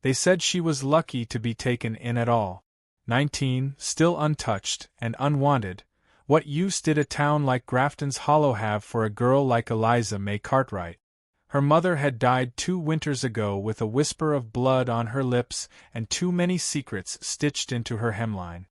They said she was lucky to be taken in at all. 19, still untouched and unwanted. What use did a town like Grafton's Hollow have for a girl like Eliza May Cartwright? Her mother had died 2 winters ago with a whisper of blood on her lips and too many secrets stitched into her hemline.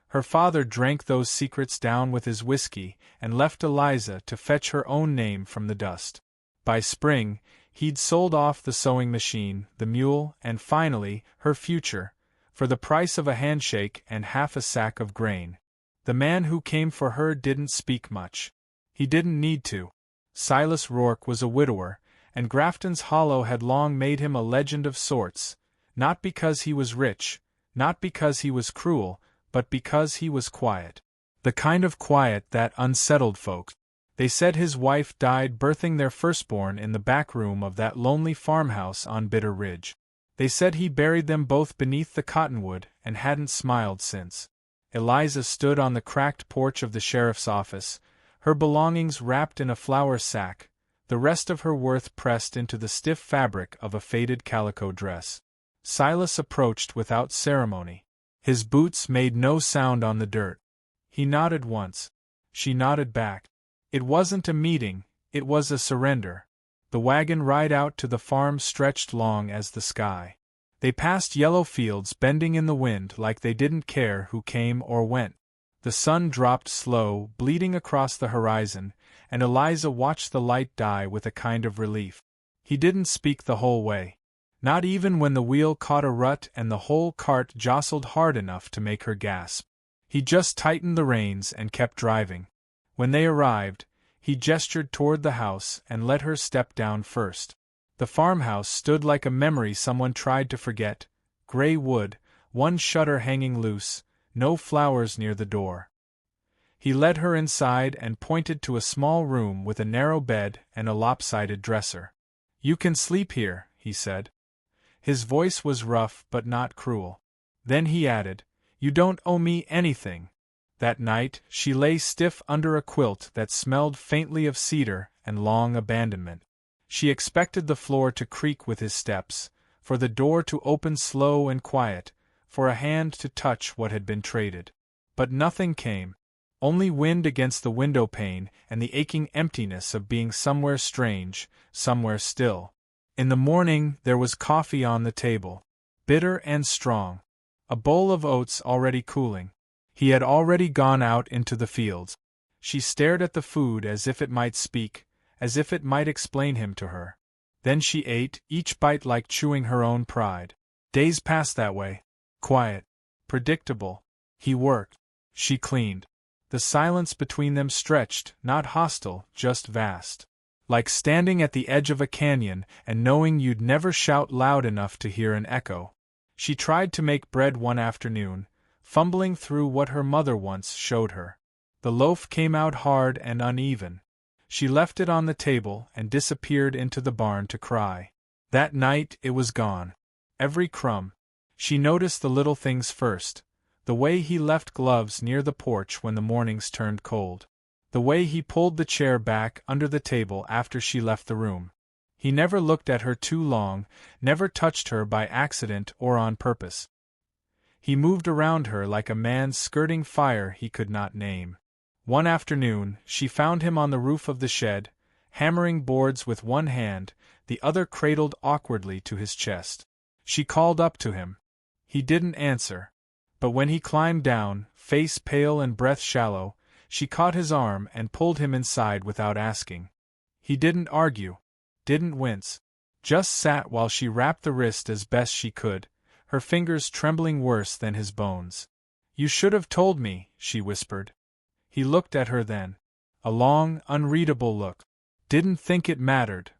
Her father drank those secrets down with his whiskey and left Eliza to fetch her own name from the dust. By spring, he'd sold off the sewing machine, the mule, and finally, her future, for the price of a handshake and half a sack of grain. The man who came for her didn't speak much. He didn't need to. Silas Rourke was a widower, and Grafton's Hollow had long made him a legend of sorts, not because he was rich, not because he was cruel, but because he was quiet. The kind of quiet that unsettled folks. They said his wife died birthing their firstborn in the back room of that lonely farmhouse on Bitter Ridge. They said he buried them both beneath the cottonwood and hadn't smiled since. Eliza stood on the cracked porch of the sheriff's office, her belongings wrapped in a flour sack, the rest of her worth pressed into the stiff fabric of a faded calico dress. Silas approached without ceremony. His boots made no sound on the dirt. He nodded once. She nodded back. It wasn't a meeting, it was a surrender. The wagon ride out to the farm stretched long as the sky. They passed yellow fields bending in the wind like they didn't care who came or went. The sun dropped slow, bleeding across the horizon, and Eliza watched the light die with a kind of relief. He didn't speak the whole way. Not even when the wheel caught a rut and the whole cart jostled hard enough to make her gasp. He just tightened the reins and kept driving. When they arrived, he gestured toward the house and let her step down first. The farmhouse stood like a memory someone tried to forget, gray wood, one shutter hanging loose, no flowers near the door. He led her inside and pointed to a small room with a narrow bed and a lopsided dresser. "You can sleep here," he said. His voice was rough but not cruel. Then he added, "You don't owe me anything." That night, she lay stiff under a quilt that smelled faintly of cedar and long abandonment. She expected the floor to creak with his steps, for the door to open slow and quiet, for a hand to touch what had been traded. But nothing came. Only wind against the window pane and the aching emptiness of being somewhere strange, somewhere still. In the morning there was coffee on the table, bitter and strong. A bowl of oats already cooling. He had already gone out into the fields. She stared at the food as if it might speak, as if it might explain him to her. Then she ate, each bite like chewing her own pride. Days passed that way. Quiet. Predictable. He worked. She cleaned. The silence between them stretched, not hostile, just vast. Like standing at the edge of a canyon and knowing you'd never shout loud enough to hear an echo. She tried to make bread one afternoon, fumbling through what her mother once showed her. The loaf came out hard and uneven. She left it on the table and disappeared into the barn to cry. That night it was gone. Every crumb. She noticed the little things first. The way he left gloves near the porch when the mornings turned cold. The way he pulled the chair back under the table after she left the room. He never looked at her too long, never touched her by accident or on purpose. He moved around her like a man skirting fire he could not name. One afternoon, she found him on the roof of the shed, hammering boards with one hand, the other cradled awkwardly to his chest. She called up to him. He didn't answer. But when he climbed down, face pale and breath shallow, she caught his arm and pulled him inside without asking. He didn't argue. Didn't wince. Just sat while she wrapped the wrist as best she could, her fingers trembling worse than his bones. "You should have told me," she whispered. He looked at her then. A long, unreadable look. "Didn't think it mattered."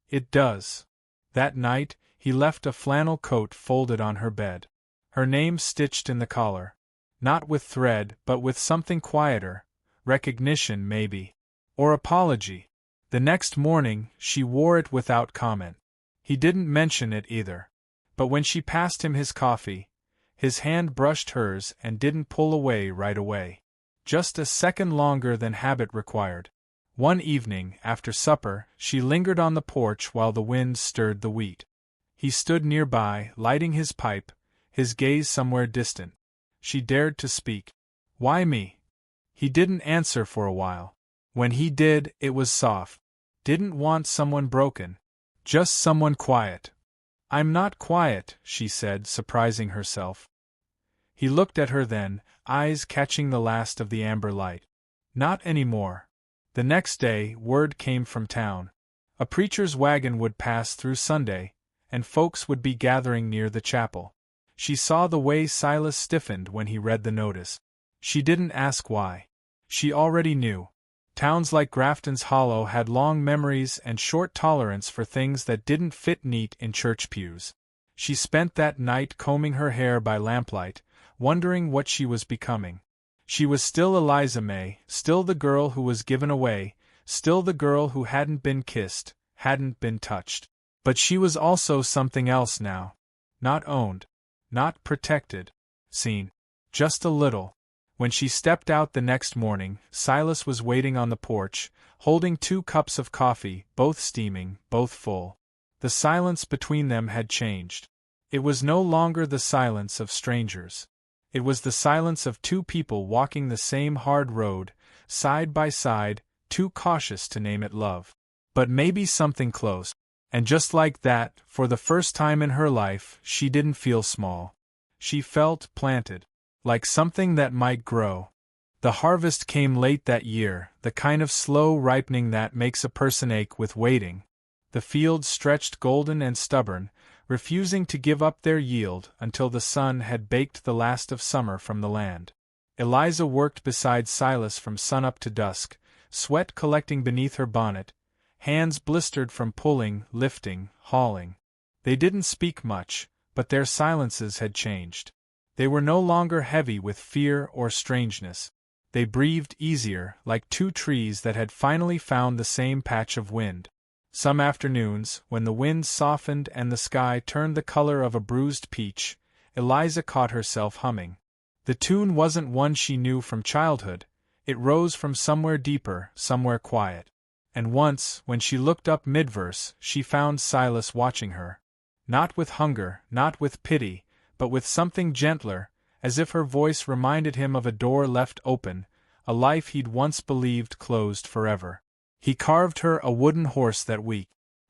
"It does." That night, he left a flannel coat folded on her bed. Her name stitched in the collar. Not with thread, but with something quieter. Recognition, maybe. Or apology. The next morning, she wore it without comment. He didn't mention it either. But when she passed him his coffee, his hand brushed hers and didn't pull away right away. Just a second longer than habit required. One evening, after supper, she lingered on the porch while the wind stirred the wheat. He stood nearby, lighting his pipe, his gaze somewhere distant. She dared to speak. "Why me?" He didn't answer for a while. When he did, it was soft. "Didn't want someone broken. Just someone quiet." "I'm not quiet," she said, surprising herself. He looked at her then, eyes catching the last of the amber light. "Not anymore." The next day, word came from town. A preacher's wagon would pass through Sunday, and folks would be gathering near the chapel. She saw the way Silas stiffened when he read the notice. She didn't ask why. She already knew. Towns like Grafton's Hollow had long memories and short tolerance for things that didn't fit neat in church pews. She spent that night combing her hair by lamplight, wondering what she was becoming. She was still Eliza May, still the girl who was given away, still the girl who hadn't been kissed, hadn't been touched. But she was also something else now. Not owned. Not protected. Seen. Just a little. When she stepped out the next morning, Silas was waiting on the porch, holding 2 cups of coffee, both steaming, both full. The silence between them had changed. It was no longer the silence of strangers. It was the silence of 2 people walking the same hard road, side by side, too cautious to name it love. But maybe something close. And just like that, for the first time in her life, she didn't feel small. She felt planted. Like something that might grow. The harvest came late that year, the kind of slow ripening that makes a person ache with waiting. The fields stretched golden and stubborn, refusing to give up their yield until the sun had baked the last of summer from the land. Eliza worked beside Silas from sunup to dusk, sweat collecting beneath her bonnet, hands blistered from pulling, lifting, hauling. They didn't speak much, but their silences had changed. They were no longer heavy with fear or strangeness. They breathed easier, like 2 trees that had finally found the same patch of wind. Some afternoons, when the wind softened and the sky turned the color of a bruised peach, Eliza caught herself humming. The tune wasn't one she knew from childhood, it rose from somewhere deeper, somewhere quiet. And once, when she looked up mid-verse, she found Silas watching her. Not with hunger, not with pity, but with something gentler, as if her voice reminded him of a door left open, a life he'd once believed closed forever. He carved her a wooden horse that week.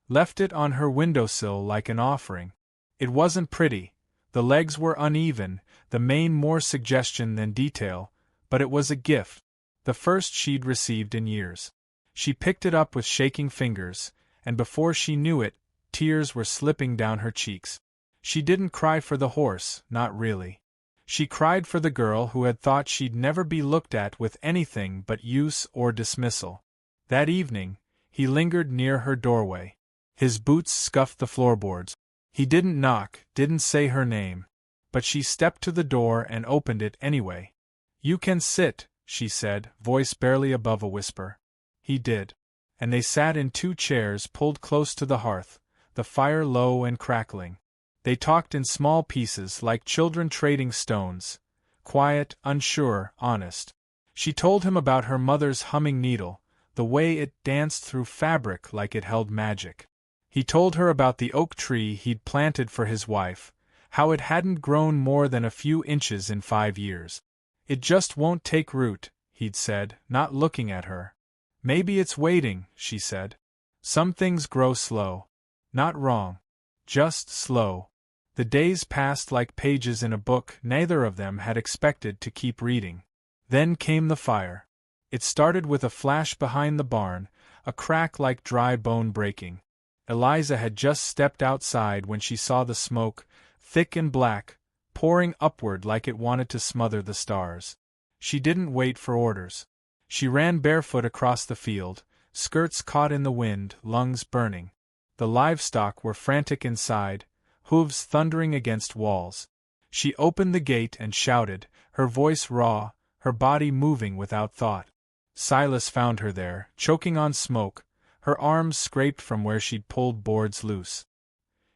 Left it on her windowsill like an offering. It wasn't pretty, the legs were uneven, the mane more suggestion than detail, but it was a gift, the first she'd received in years. She picked it up with shaking fingers, and before she knew it, tears were slipping down her cheeks. She didn't cry for the horse, not really. She cried for the girl who had thought she'd never be looked at with anything but use or dismissal. That evening, he lingered near her doorway. His boots scuffed the floorboards. He didn't knock, didn't say her name. But she stepped to the door and opened it anyway. "You can sit," she said, voice barely above a whisper. He did. And they sat in 2 chairs pulled close to the hearth, the fire low and crackling. They talked in small pieces like children trading stones, quiet, unsure, honest. She told him about her mother's humming needle, the way it danced through fabric like it held magic. He told her about the oak tree he'd planted for his wife, how it hadn't grown more than a few inches in 5 years. "It just won't take root," he'd said, not looking at her. "Maybe it's waiting," she said. "Some things grow slow." Not wrong. Just slow. The days passed like pages in a book neither of them had expected to keep reading. Then came the fire. It started with a flash behind the barn, a crack like dry bone breaking. Eliza had just stepped outside when she saw the smoke, thick and black, pouring upward like it wanted to smother the stars. She didn't wait for orders. She ran barefoot across the field, skirts caught in the wind, lungs burning. The livestock were frantic inside, hooves thundering against walls. She opened the gate and shouted, her voice raw, her body moving without thought. Silas found her there, choking on smoke, her arms scraped from where she'd pulled boards loose.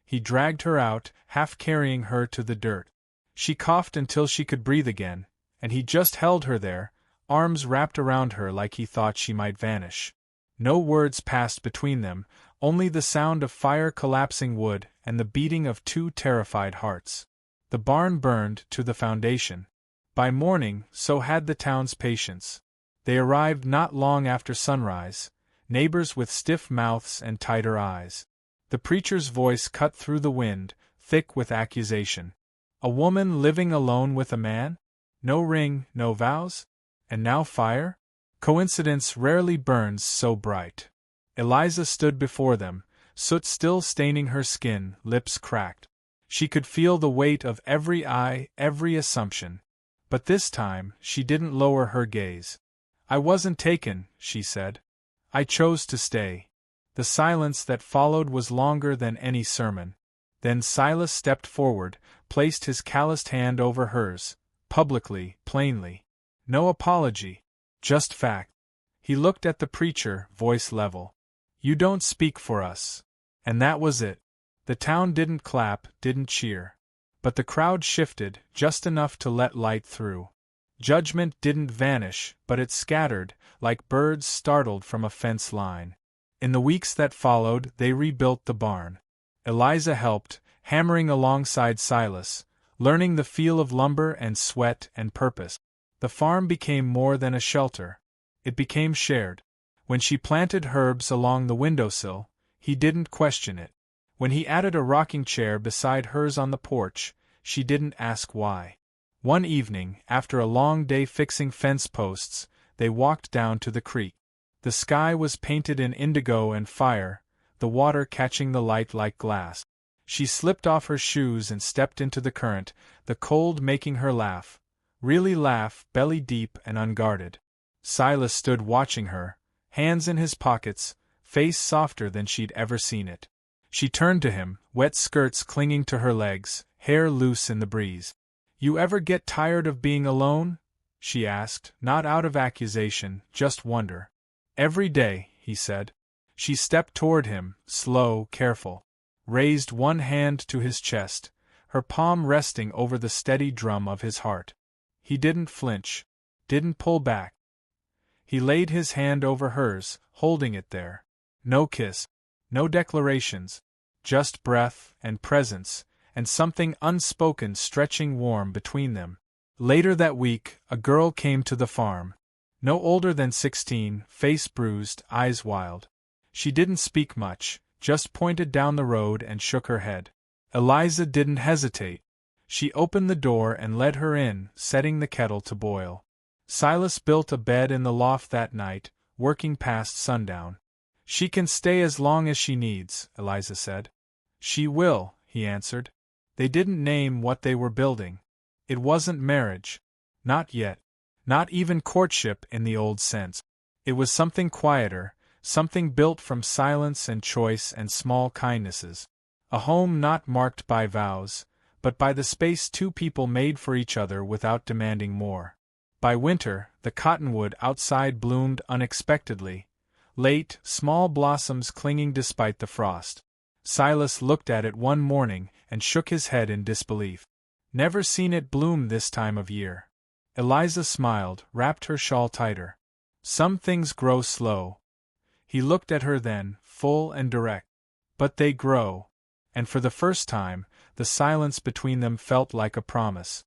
He dragged her out, half carrying her to the dirt. She coughed until she could breathe again, and he just held her there, arms wrapped around her like he thought she might vanish. No words passed between them, only the sound of fire collapsing wood and the beating of two terrified hearts. The barn burned to the foundation. By morning, so had the town's patience. They arrived not long after sunrise, neighbors with stiff mouths and tighter eyes. The preacher's voice cut through the wind, thick with accusation. A woman living alone with a man? No ring, no vows? And now fire? Coincidence rarely burns so bright. Eliza stood before them, soot still staining her skin, lips cracked. She could feel the weight of every eye, every assumption. But this time, she didn't lower her gaze. "I wasn't taken," she said. "I chose to stay." The silence that followed was longer than any sermon. Then Silas stepped forward, placed his calloused hand over hers, publicly, plainly. No apology, just fact. He looked at the preacher, voice level. "You don't speak for us." And that was it. The town didn't clap, didn't cheer. But the crowd shifted, just enough to let light through. Judgment didn't vanish, but it scattered, like birds startled from a fence line. In the weeks that followed, they rebuilt the barn. Eliza helped, hammering alongside Silas, learning the feel of lumber and sweat and purpose. The farm became more than a shelter. It became shared. When she planted herbs along the windowsill, he didn't question it. When he added a rocking chair beside hers on the porch, she didn't ask why. One evening, after a long day fixing fence posts, they walked down to the creek. The sky was painted in indigo and fire, the water catching the light like glass. She slipped off her shoes and stepped into the current, the cold making her laugh. Really laugh, belly deep and unguarded. Silas stood watching her, hands in his pockets, face softer than she'd ever seen it. She turned to him, wet skirts clinging to her legs, hair loose in the breeze. "You ever get tired of being alone?" she asked, not out of accusation, just wonder. "Every day," he said. She stepped toward him, slow, careful. Raised one hand to his chest, her palm resting over the steady drum of his heart. He didn't flinch, didn't pull back. He laid his hand over hers, holding it there. No kiss, no declarations, just breath and presence, and something unspoken stretching warm between them. Later that week, a girl came to the farm. No older than 16, face bruised, eyes wild. She didn't speak much, just pointed down the road and shook her head. Eliza didn't hesitate. She opened the door and led her in, setting the kettle to boil. Silas built a bed in the loft that night, working past sundown. "She can stay as long as she needs," Eliza said. "She will," he answered. They didn't name what they were building. It wasn't marriage. Not yet. Not even courtship in the old sense. It was something quieter, something built from silence and choice and small kindnesses. A home not marked by vows, but by the space two people made for each other without demanding more. By winter, the cottonwood outside bloomed unexpectedly, late, small blossoms clinging despite the frost. Silas looked at it one morning and shook his head in disbelief. Never seen it bloom this time of year. Eliza smiled, wrapped her shawl tighter. "Some things grow slow." He looked at her then, full and direct. "But they grow." And for the first time, the silence between them felt like a promise.